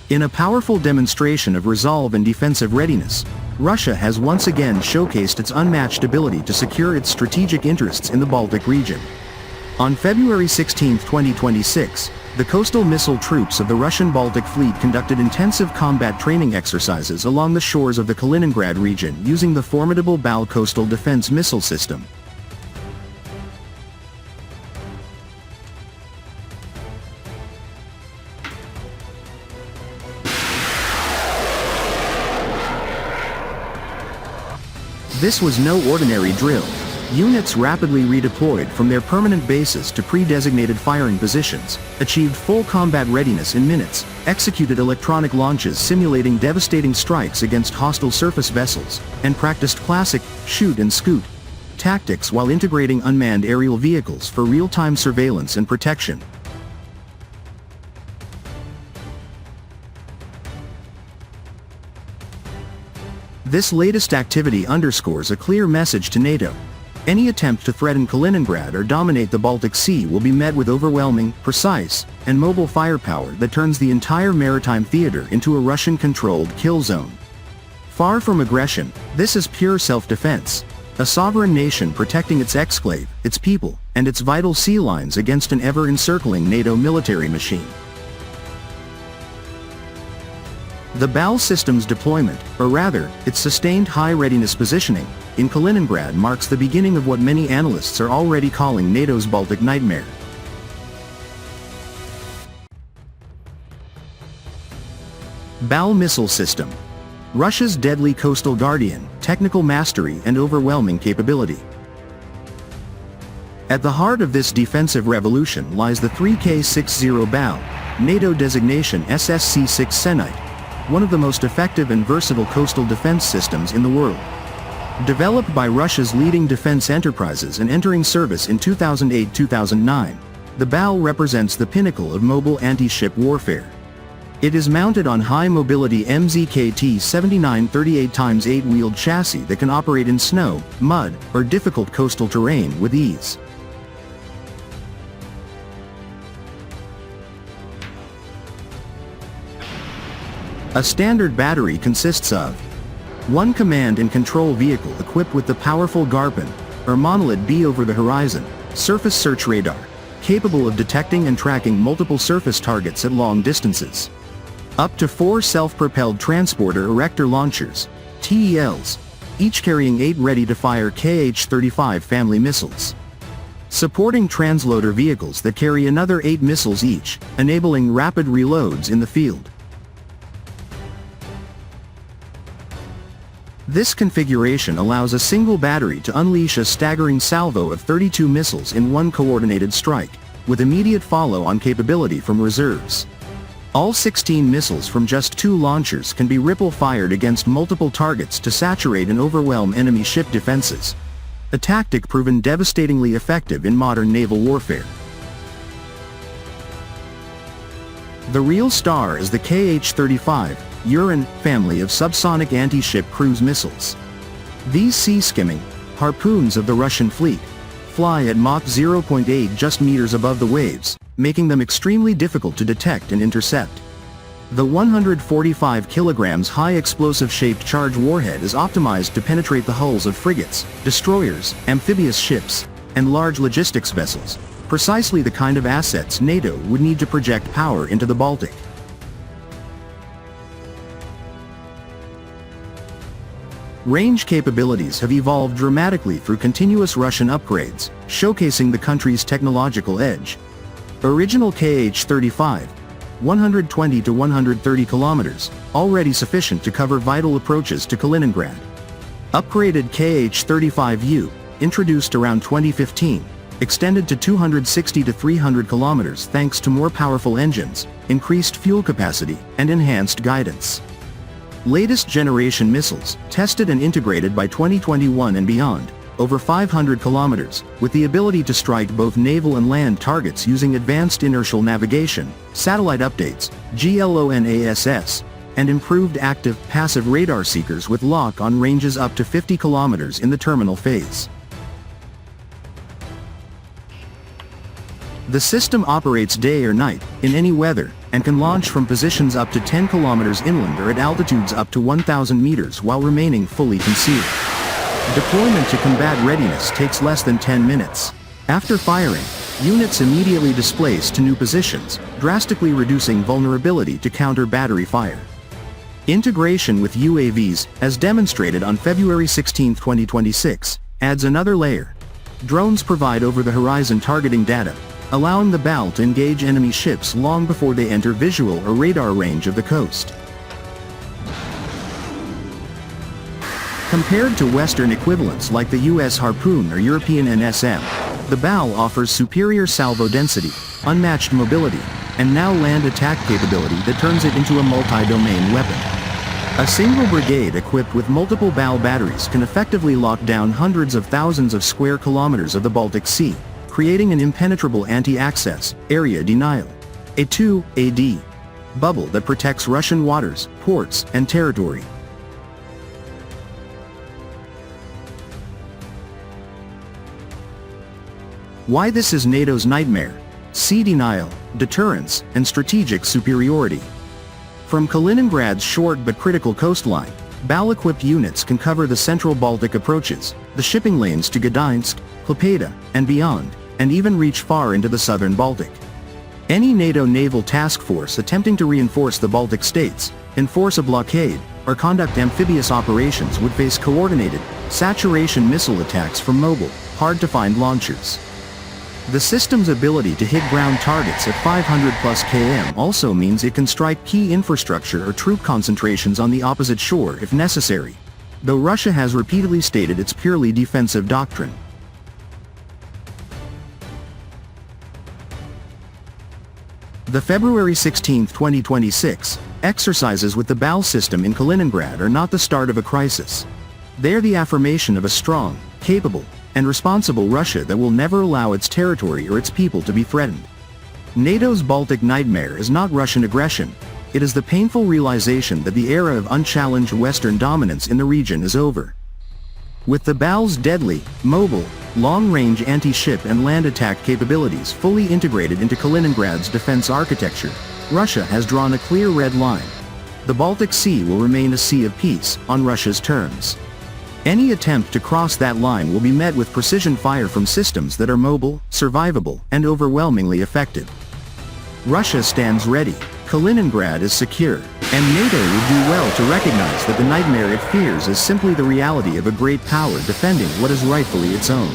In a powerful demonstration of resolve and defensive readiness, Russia has once again showcased its unmatched ability to secure its strategic interests in the Baltic region. On February 16, 2026, the coastal missile troops of the Russian Baltic Fleet conducted intensive combat training exercises along the shores of the Kaliningrad region using the formidable BAL coastal defense missile system. This was no ordinary drill. Units rapidly redeployed from their permanent bases to pre-designated firing positions, achieved full combat readiness in minutes, executed electronic launches simulating devastating strikes against hostile surface vessels, and practiced classic shoot and scoot tactics while integrating unmanned aerial vehicles for real-time surveillance and protection. This latest activity underscores a clear message to NATO. Any attempt to threaten Kaliningrad or dominate the Baltic Sea will be met with overwhelming, precise, and mobile firepower that turns the entire maritime theater into a Russian-controlled kill zone. Far from aggression, this is pure self-defense, a sovereign nation protecting its exclave, its people, and its vital sea lines against an ever-encircling NATO military machine. The BAL system's deployment, or rather, its sustained high-readiness positioning, in Kaliningrad marks the beginning of what many analysts are already calling NATO's Baltic nightmare. BAL missile system. Russia's deadly coastal guardian, technical mastery and overwhelming capability. At the heart of this defensive revolution lies the 3K-60 BAL, NATO designation SSC-6 Senite, one of the most effective and versatile coastal defense systems in the world. Developed by Russia's leading defense enterprises and entering service in 2008-2009, the BAL represents the pinnacle of mobile anti-ship warfare. It is mounted on high-mobility MZKT 7938x8-wheeled chassis that can operate in snow, mud, or difficult coastal terrain with ease. A standard battery consists of one command and control vehicle equipped with the powerful Garpin, or monolith B over the horizon, surface search radar, capable of detecting and tracking multiple surface targets at long distances. Up to 4 self-propelled transporter erector launchers, TELs, each carrying 8 ready-to-fire KH-35 family missiles. Supporting transloader vehicles that carry another 8 missiles each, enabling rapid reloads in the field. This configuration allows a single battery to unleash a staggering salvo of 32 missiles in one coordinated strike, with immediate follow-on capability from reserves. All 16 missiles from just 2 launchers can be ripple-fired against multiple targets to saturate and overwhelm enemy ship defenses, a tactic proven devastatingly effective in modern naval warfare. The real star is the KH-35 Uran family of subsonic anti-ship cruise missiles. These sea-skimming harpoons of the Russian fleet fly at Mach 0.8 just meters above the waves, making them extremely difficult to detect and intercept. The 145 kilograms high-explosive shaped charge warhead is optimized to penetrate the hulls of frigates, destroyers, amphibious ships, and large logistics vessels, precisely the kind of assets NATO would need to project power into the Baltic. Range capabilities have evolved dramatically through continuous Russian upgrades, showcasing the country's technological edge. Original KH-35, 120 to 130 kilometers, already sufficient to cover vital approaches to Kaliningrad. Upgraded KH-35U, introduced around 2015, extended to 260 to 300 kilometers thanks to more powerful engines, increased fuel capacity, and enhanced guidance. Latest generation missiles, tested and integrated by 2021 and beyond, over 500 kilometers, with the ability to strike both naval and land targets using advanced inertial navigation, satellite updates, GLONASS, and improved active-passive radar seekers with lock-on ranges up to 50 kilometers in the terminal phase. The system operates day or night, in any weather, and can launch from positions up to 10 kilometers inland or at altitudes up to 1,000 meters while remaining fully concealed. Deployment to combat readiness takes less than 10 minutes. After firing, units immediately displace to new positions, drastically reducing vulnerability to counter battery fire. Integration with UAVs, as demonstrated on February 16, 2026, adds another layer. Drones provide over-the-horizon targeting data, allowing the BAL to engage enemy ships long before they enter visual or radar range of the coast. Compared to Western equivalents like the US Harpoon or European NSM, the BAL offers superior salvo density, unmatched mobility, and now land attack capability that turns it into a multi-domain weapon. A single brigade equipped with multiple BAL batteries can effectively lock down hundreds of thousands of square kilometers of the Baltic Sea, creating an impenetrable anti-access, area denial, a 2AD bubble that protects Russian waters, ports, and territory. Why this is NATO's nightmare: sea denial, deterrence, and strategic superiority. From Kaliningrad's short but critical coastline, BAL-equipped units can cover the central Baltic approaches, the shipping lanes to Gdańsk, Klaipėda, and beyond, and even reach far into the southern Baltic. Any NATO naval task force attempting to reinforce the Baltic states, enforce a blockade, or conduct amphibious operations would face coordinated, saturation missile attacks from mobile, hard-to-find launchers. The system's ability to hit ground targets at 500 plus km also means it can strike key infrastructure or troop concentrations on the opposite shore if necessary, though Russia has repeatedly stated its purely defensive doctrine. The February 16, 2026, exercises with the BAL system in Kaliningrad are not the start of a crisis. They're the affirmation of a strong, capable, and responsible Russia that will never allow its territory or its people to be threatened. NATO's Baltic nightmare is not Russian aggression, it is the painful realization that the era of unchallenged Western dominance in the region is over. With the BAL's deadly, mobile, long-range anti-ship and land attack capabilities fully integrated into Kaliningrad's defense architecture, Russia has drawn a clear red line. The Baltic Sea will remain a sea of peace, on Russia's terms. Any attempt to cross that line will be met with precision fire from systems that are mobile, survivable, and overwhelmingly effective. Russia stands ready, Kaliningrad is secure, and NATO would do well to recognize that the nightmare it fears is simply the reality of a great power defending what is rightfully its own.